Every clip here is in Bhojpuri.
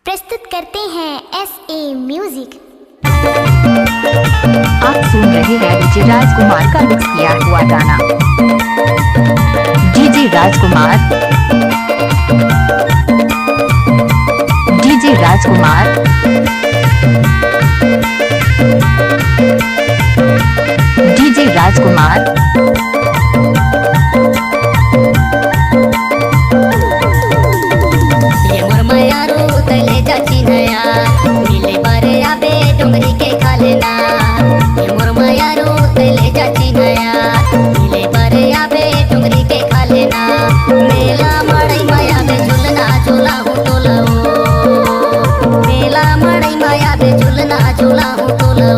प्रस्तुत करते हैं SA म्यूजिक। आप सुन रहे हैं डीजे राजकुमार का मिक्स किया हुआ गाना। डीजे राजकुमार, डीजे राजकुमार, डीजे राजकुमार। ये मोर मयारू तले जाची नया मिले बारे आबे डोंगरी के खालेना। ये मोर मयारू तले जाची नया मिले बारे आबे डोंगरी के खालेना। मेला मड़ई माया बे झुलना झूला हूँ तोलओ। मेला मड़ई माया बे झुलना झूला हूँ तोलओ।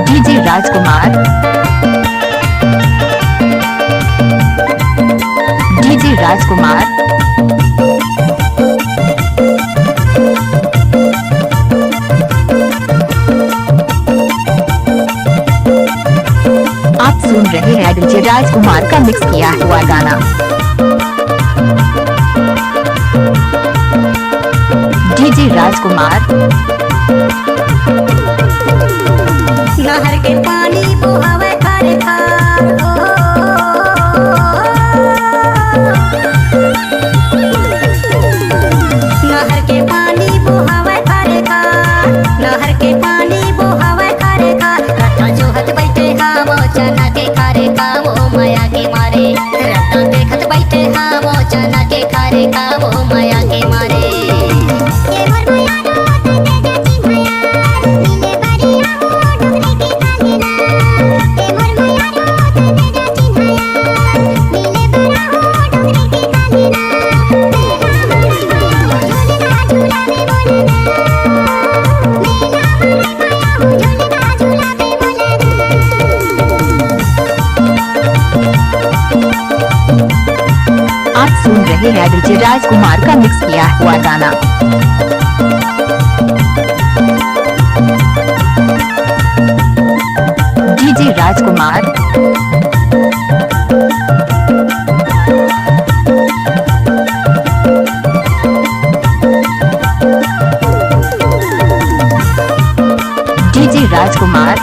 डीजे राजकुमार, डीजे राजकुमार, आप सुन रहे हैं डीजे राजकुमार का मिक्स किया हुआ गाना। डीजे राजकुमार, नहर के पानी बुहावे खारे खार ओ। नहर के पानी बुहावे खारे खार, नहर के पानी बुहावे खारे खार। रत्ता जोहत बैठे हावो चना के खारे खावो माया के मारे। रत्ता देखत बैठे हावो चना के खारे खावो माया के मारे। आप सुन रहे हैं डीजे राजकुमार का मिक्स किया हुआ गाना। डीजे राजकुमार, डीजे राजकुमार,